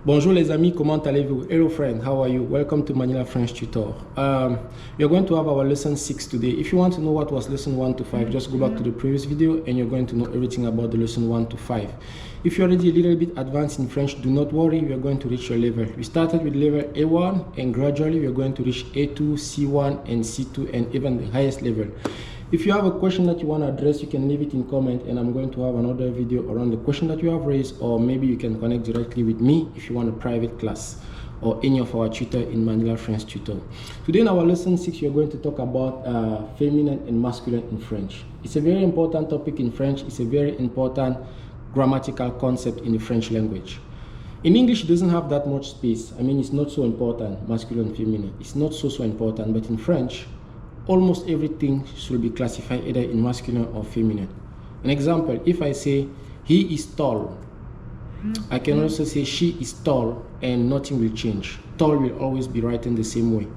Bonjour les amis, comment allez-vous? Hello friend, how are you? Welcome to Manila French Tutor. We are going to have our lesson 6 today. If you want to know what was lesson 1 to 5, just go back to the previous video and you're going to know everything about the lesson 1 to 5. If you're already a little bit advanced in French, do not worry, we are going to reach your level. We started with level A1 and gradually we are going to reach A2, C1 and C2 and even the highest level. If you have a question that you want to address, you can leave it in comment and I'm going to have another video around the question that you have raised, or maybe you can connect directly with me if you want a private class or any of our tutor in Manila French Tutor. Today in our lesson 6, we are going to talk about feminine and masculine in French. It's a very important topic in French. It's a very important grammatical concept in the French language. In English, it doesn't have that much space. I mean, it's not so important, masculine and feminine. It's not so important, but in French, almost everything should be classified either in masculine or feminine. An example, if I say he is tall, I can also say she is tall and nothing will change. Tall will always be written the same way.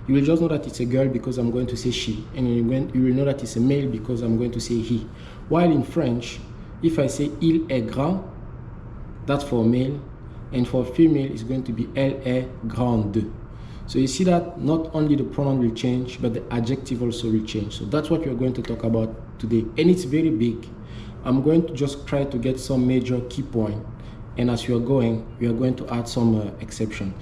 You will just know that it's a girl because I'm going to say she, and you will know that it's a male because I'm going to say he. While in French, if I say il est grand, that's for male, and for female it's going to be elle est grande. So you see that not only the pronoun will change, but the adjective also will change. So that's what we're going to talk about today. And it's very big. I'm going to just try to get some major key point. And as we are going to add some exception.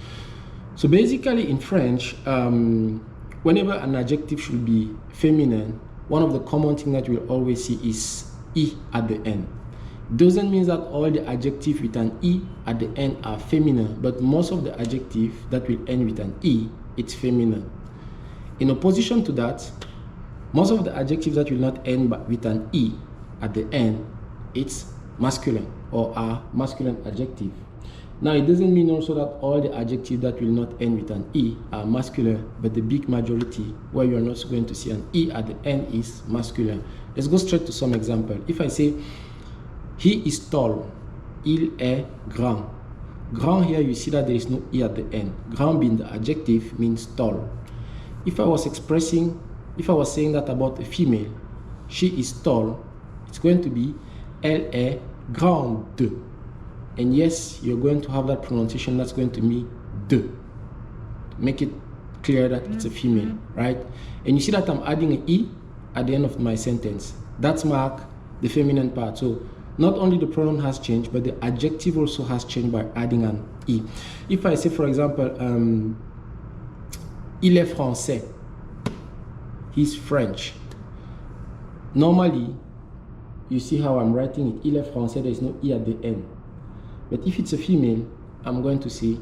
So basically in French, whenever an adjective should be feminine, one of the common things that we'll always see is E at the end. Doesn't mean that all the adjectives with an E at the end are feminine, but most of the adjectives that will end with an E, it's feminine. In opposition to that, most of the adjectives that will not end with an E at the end, it's masculine or are masculine adjective. Now, it doesn't mean also that all the adjectives that will not end with an E are masculine, but the big majority where you are not going to see an E at the end is masculine. Let's go straight to some example. If I say, he is tall, il est grand. Grand here, you see that there is no E at the end. Grand being the adjective means tall. If I was saying that about a female, she is tall, it's going to be elle est grande. And yes, you're going to have that pronunciation that's going to be de. Make it clear that it's a female, right? And you see that I'm adding an E at the end of my sentence. That's mark the feminine part. So not only the pronoun has changed, but the adjective also has changed by adding an E. If I say, for example, il est français, he's French. Normally, you see how I'm writing it, il est français, there is no E at the end. But if it's a female, I'm going to say,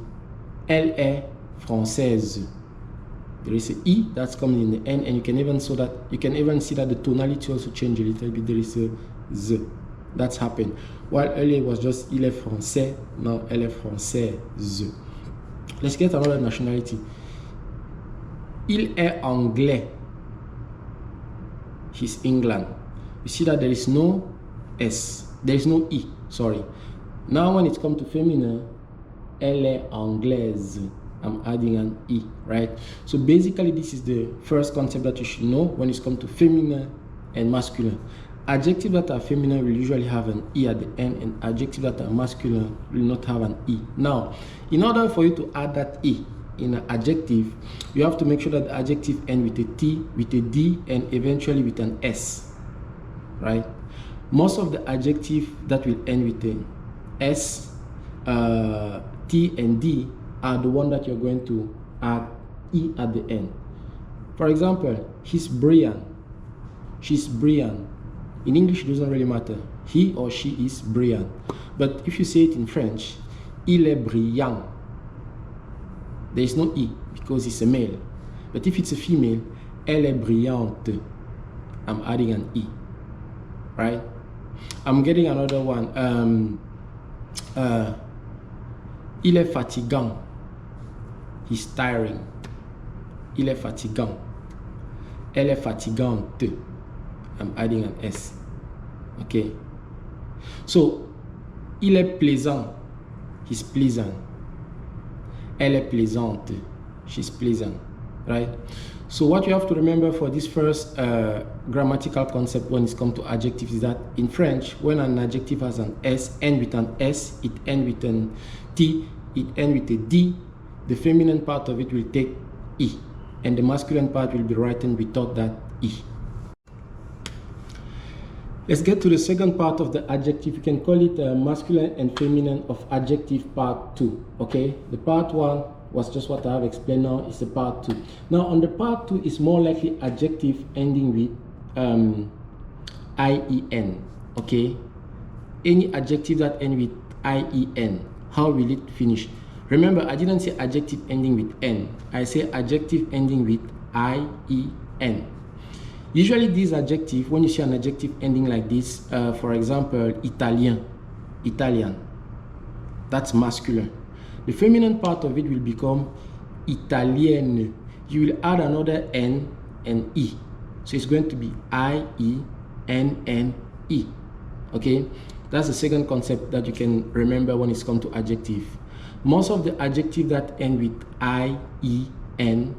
elle est française. There is an E that's coming in the end, and you can even see that the tonality also changed a little bit. There is a Z. That's happened. While earlier it was just il est français, now elle est française. Let's get another nationality. Il est anglais. He's England. You see that there is no S. There is no E. Sorry. Now when it comes to feminine, elle est anglaise. I'm adding an E, right? So basically this is the first concept that you should know when it comes to feminine and masculine. Adjectives that are feminine will usually have an E at the end, and adjectives that are masculine will not have an E. Now, in order for you to add that E in an adjective, you have to make sure that the adjective ends with a T, with a D, and eventually with an S, right? Most of the adjectives that will end with an S, T, and D are the one that you're going to add E at the end. For example, he's brilliant, she's brilliant. In English, it doesn't really matter. He or she is brilliant. But if you say it in French, il est brillant, there is no E because it's a male. But if it's a female, elle est brillante, I'm adding an E, right? I'm getting another one. Il est fatigant, he's tiring. Il est fatigant, elle est fatigante, I'm adding an S. Okay. So, il est plaisant, he's pleasant. Elle est plaisante, she's pleasant, right? So what you have to remember for this first grammatical concept when it comes to adjectives is that in French, when an adjective has an S, end with an S, it ends with an T, it ends with a D, the feminine part of it will take E, and the masculine part will be written without that E. Let's get to the second part of the adjective. You can call it masculine and feminine of adjective part 2. Okay, the part 1 was just what I have explained. Now is the part 2. Now on the part 2 is more likely adjective ending with IEN. Okay, any adjective that ends with IEN, how will it finish? Remember, I didn't say adjective ending with N. I say adjective ending with IEN. Usually these adjectives, when you see an adjective ending like this, for example, Italian, that's masculine. The feminine part of it will become Italienne. You will add another N and E. So it's going to be IENNE. Okay, that's the second concept that you can remember when it's come to adjective. Most of the adjectives that end with IEN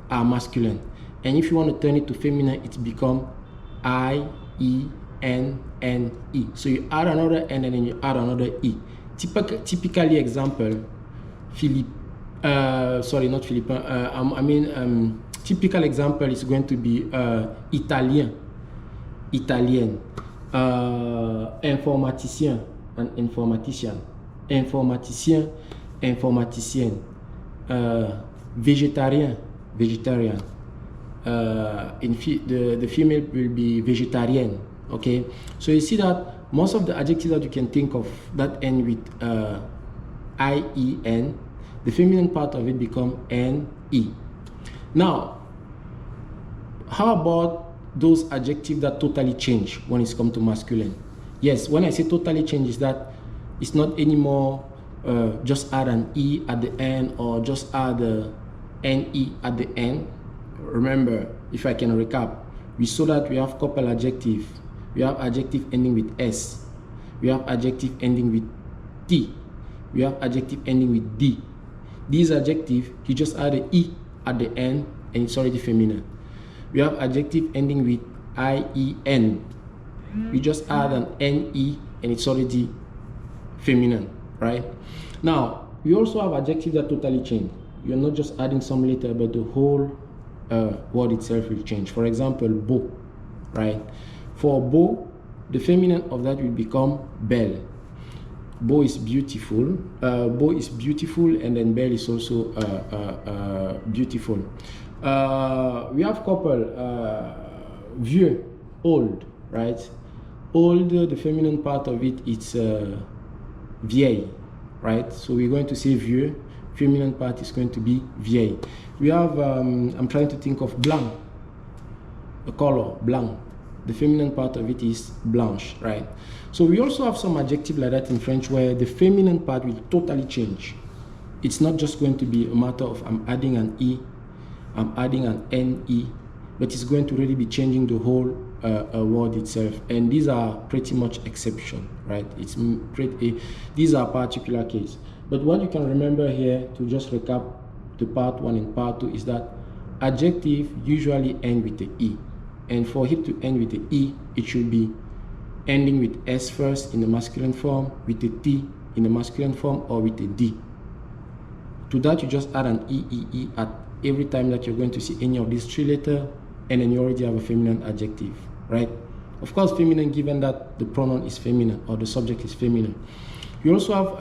are masculine. And if you want to turn it to feminine, it becomes IENNE. So you add another N and then you add another E. Typically example, typical example is going to be Italien, informaticien and informatician, informaticienne, vegetarian. The female will be vegetarian. Okay, so you see that most of the adjectives that you can think of that end with IEN, the feminine part of it become NE. Now, how about those adjectives that totally change when it's come to masculine? Yes, when I say totally change, is that it's not anymore just add an E at the end or just add a NE at the end. Remember, if I can recap, we saw that we have couple adjective. We have adjective ending with S. We have adjective ending with T. We have adjective ending with D. These adjectives, you just add an E at the end and it's already feminine. We have adjective ending with IEN. You just add an NE and it's already feminine, right? Now, we also have adjectives that totally change. You're not just adding some letter, but the whole word itself will change. For example, beau, right? For beau, the feminine of that will become belle. Beau is beautiful. Beau is beautiful, and then belle is also beautiful. We have couple vieux, old, right? Old, the feminine part of it, it's vieille, right? So we're going to say vieux. Feminine part is going to be vieille. We have, I'm trying to think of blanc, the color, blanc. The feminine part of it is blanche, right? So we also have some adjective like that in French where the feminine part will totally change. It's not just going to be a matter of I'm adding an E, I'm adding an NE, but it's going to really be changing the whole word itself. And these are pretty much exception, right? These are particular case. But what you can remember here, to just recap the part 1 and part 2, is that adjective usually end with the E. And for it to end with the E, it should be ending with S first in the masculine form, with a T in the masculine form, or with a D. To that, you just add an EEE at every time that you're going to see any of these 3 letters, and then you already have a feminine adjective, right? Of course, feminine given that the pronoun is feminine or the subject is feminine. You also have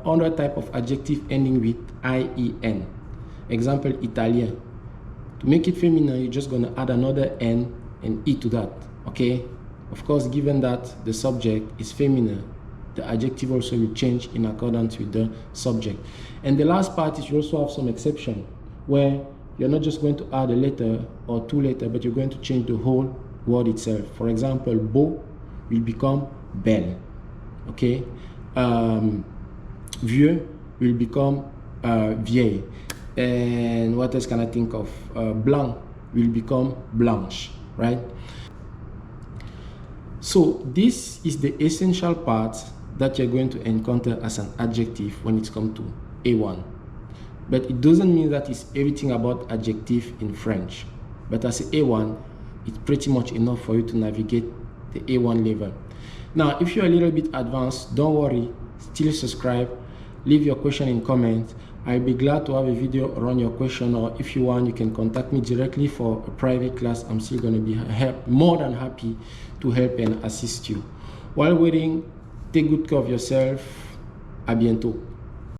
another type of adjective ending with IEN. Example, Italien. To make it feminine, you're just going to add another N and E to that, okay? Of course, given that the subject is feminine, the adjective also will change in accordance with the subject. And the last part is you also have some exception where you're not just going to add a letter or 2 letters, but you're going to change the whole word itself. For example, beau will become belle, okay? Vieux will become vieille. And what else can I think of? Blanc will become blanche, right? So this is the essential part that you're going to encounter as an adjective when it's come to A1. But it doesn't mean that it's everything about adjective in French. But as A1, it's pretty much enough for you to navigate the A1 level. Now, if you're a little bit advanced, don't worry, still subscribe. leave your question in comment. I'll be glad to have a video around your question, or if you want, you can contact me directly for a private class. I'm still going to be more than happy to help and assist you. While waiting, take good care of yourself. À bientôt.